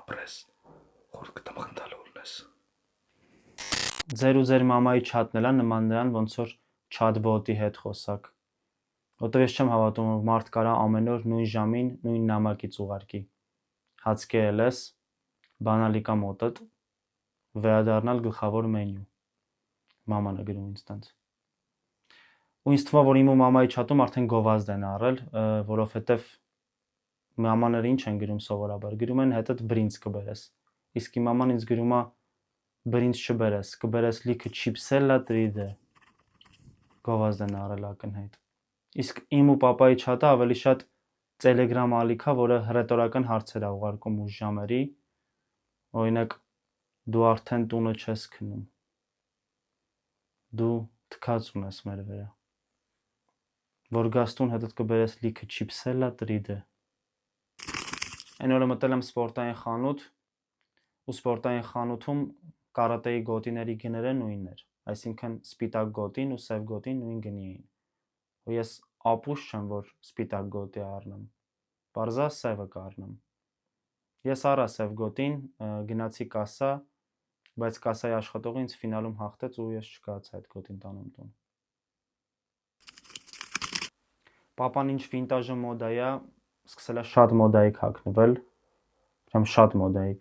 ապրես, խոր կտմխնդալու ունես։ Ձեր ու ձեր մամայի չաթն էլա նման նրան, ոնց որ չաթբոտի հետ խոսակ։ Որտեվ ես չեմ հավատում, որ մարդ կարա ամեն օր նույն ժամին նույն նամակից ուղարկի։ Հացկել ես, բանալիկա մոտդ, վերադառնալ գլխավոր մենյու։ Մաման է գրում ինձ տենց։ Ու ինձ թվում է, որ իմ ու մամայի չաթում արդեն գովազդ են առել, որովհետև մամաները ինչ են գրում սովորաբար, գրում են հետդ բրինձ կբերես։ Իսկ իմ մաման ինձ գրում է բրինձ չբերես, կբերես լիքը չիպսելա տրիդե։ Գովազդ են առել ակնհայտ։ Իսկ իմ ու պապայի չաթը ավելի շատ Telegram ալիք է, որը հռետորական հարցեր է ուղարկում ուշ ժամերի։ Օրինակ, դու արդեն տունը չես քնում։ Դու թքած ունես մեր վրա։ Որ գաս տուն հետդ կբերես լիքը չիպսելա տրիդե։ Այն օրը մտել եմ սպորտային խանութ, ու սպորտային խանութում կարատեի գոտիների գները նույնն էր, այսինքն սպիտակ գոտին ու սև գոտին նույն գնի էին։ Ու ես ապուշ չեմ, որ սպիտակ գոտի առնեմ, պարզա սևը կառնեմ։ Ես առա սև գոտին, գնացի կասա, բայց կասայի աշխատողը ինձ ֆինալում հաղթեց ու ես չկարողացա այդ գոտին տանեմ տուն։ Պապան ինչ վինտաժը մոդա է, սկսել է շատ մոդայիկ հագնվել, прям շատ մոդայիկ։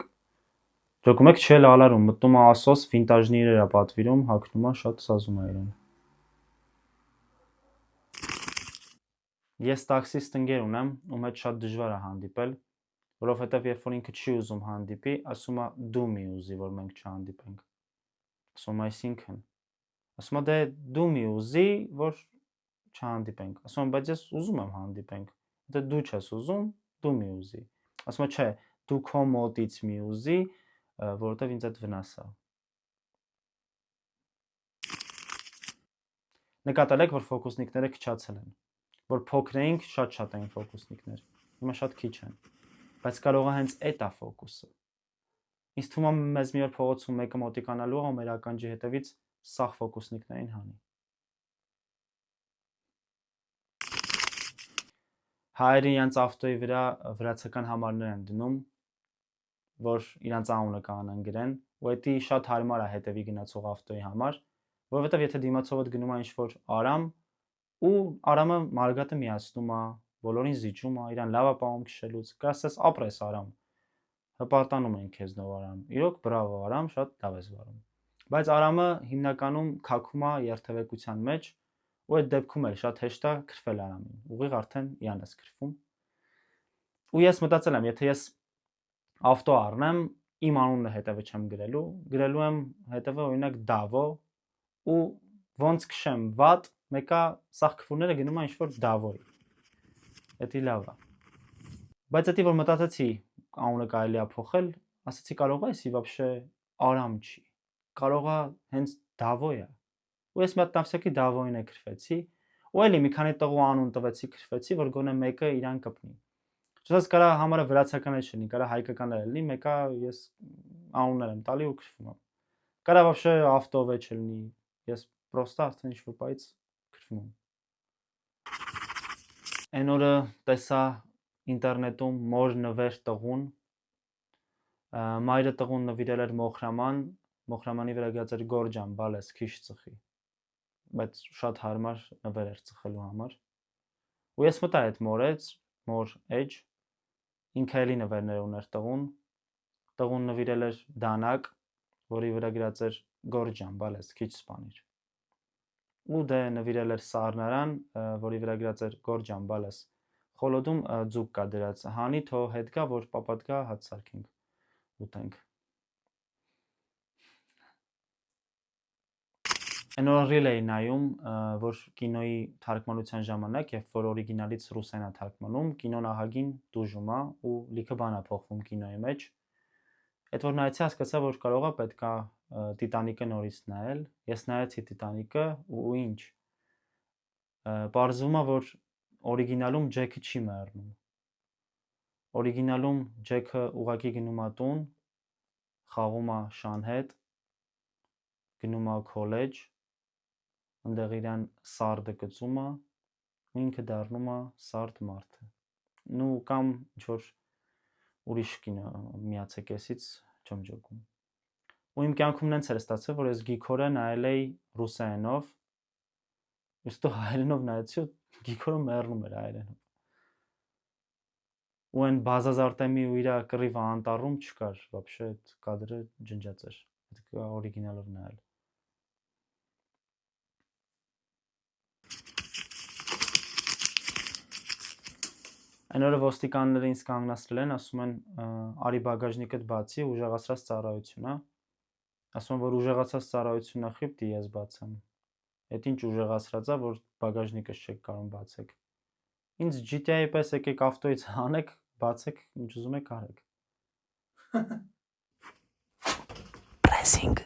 Ջոկում եք չէ լալարում, մտնում է ասոս, վինտաժնի իրեր է պատվիրում, հագնում է, շատ սազում է իրեն։ Ես տաքսիստ ընկեր ունեմ, ում հետ շատ դժվար է հանդիպել, որովհետև երբ որ ինքը չի ուզում հանդիպի, ասում է դու մի ուզի, որ մենք չհանդիպենք։ Ասում այսինքն։ Ասում է դե դու մի ուզի, որ չհանդիպենք։ Ասում եմ, բայց ես ուզում եմ հանդիպենք։ Դե դու չես ուզում, դու մի ուզի։ Ասում է, չէ, դու քո մոտից մի ուզի, որովհետև ինձ այդ վնաս է։ Նկատել եք, որ ֆոկուսնիկները քչացել են, որ փոքր էինք, շատ էին ֆոկուսնիկներ, հիմա շատ քիչ են, բայց կարող է հենց այդ է ֆոկուսը։ Ինձ թվում է մեզ մի օր փողոցում մեկը մոտիկանալու է ու մեր ականջի հետևից սաղ ֆոկուսնիկներին հանի։ Հայերը իրենց ավտոյի վրա վրացական համարներ են դնում, որ իրանց անունը կանեն գրեն, ու դա շատ հարմար է հետևի գնացող ավտոյի համար, որովհետև եթե դիմացովդ գնում է ինչ-որ Արամ, ու Արամը Մարգատը միացնում է, բոլորին զիջում է, իրան լավ է պահում քշելուց, կասես ապրես Արամ, հպարտանում են քեզնով Արամ, իրոք բրավո Արամ, շատ լավ ես վարում։ Բայց Արամը հիմնականում քաքում է երթևեկության մեջ, ու այդ դեպքում էլ շատ հեշտ է քրվել Արամին, ուղիղ արդեն իրան ես քրվում։ Ու ես մտածել եմ, եթե ես ավտո առնեմ, իմ անունը հետևը չեմ գրելու, գրելու եմ հետևը օրինակ Դավո, ու ոնց քշեմ վատ, մեկա սաղ քֆուրները գնում է ինչ-որ Դավոյի։ Դա լավ է։ Բայց դա որ մտածեցի, անունը կարելի է փոխել, ասացի կարող է էսի вообще Արամ չի։ Կարող է հենց Դավո է։ Ու ես մի հատ նավսյակի Դավոյին է քրվեցի, ու էլի մի քանի տղու անուն տվեցի, քրվեցի, որ գոնե մեկը իրան կպնի։ Չնայած կարա համարը վրացական էլ չլինի, կարա հայկական էլ լինի, մեկա ես անուններ եմ տալի ու քրվում եմ։ Կարա вообще ավտովե չլինի, ես պրոստը արդեն ինչ-որ պայից քրվում եմ։ Այն օրը տեսա ինտերնետում մոր նվեր տղուն, մայրը տղուն նվիրել էր Մոխրաման, Մոխրամանի վրա գրած էր Գորջան, բալես, քիչ ծխի, բայց շատ հարմար նվեր էր ծխելու համար։ Ու ես մտա այդ մորից, մոր էջ, ինքը էլի նվերներ ուներ տղուն նվիրել էր դանակ, որի վրա գրած էր Գորջան, բալես, քիչ սպանիր։ Ու դե նվիրել էր սառնարան, որի վրա գրած էր Գորջան, բալես, խոլոդում ձուկ կա դրած, հանի թո հետ գա, որ պապատ գա հաց սարքենք ուտենք։ Այն օր ռիլ էի նայում, որ կինոյի թարգմանության ժամանակ, երբ որ օրիգինալից ռուսերեն է թարգմանում, կինոն ահագին տուժում է ու լիքը բան է փոխվում կինոյի մեջ։ Այդ որ նայեցի, հասկացա, որ կարող է պետքա Տիտանիկը նորից նայել։ Ես նայեցի Տիտանիկը ու ինչ։ Պարզվում է, որ օրիգինալում Ջեքը չի մեռնում։ Օրիգինալում Ջեքը ուղակի գնում է տուն, խաղում է Շան հետ, գնում է քոլեջ, այնտեղ իրան սարդը գծում է, ու ինքը դառնում է սարդ մարդը։ Նու կամ ինչ-որ ուրիշ կինո միացեք էսից չեմ ջոկում։ Ու իմ կյանքում նենց էր ստացվել, որ ես Գիքորը նայել էի ռուսերենով, իսկ դու հայերենով նայեցի ու Գիքորը մեռնում էր հայերենով։ Ու այն բազազարտեմի ու իր կռիվը անտառում չկար, вообще այդ կադրը ջնջած էր։ Պետք է օրիգինալով նայել։ Այն օրը ոստիկանները ինձ կանգնացրել են, ասում են արի բագաժնիկդ բացի, ուժեղացրած ծառայություն, հա։ Ասում են, որ ուժեղացած ծառայությունն է խիպտի, ես բացեմ։ Այդ ինչ ուժեղացրած է, որ բագաժնիկս չեք կարող բացեք։ Ինձ GTA-ի պես եկեք ավտոյից հանեք, բացեք, ինչ ուզում եք արեք։ Pressing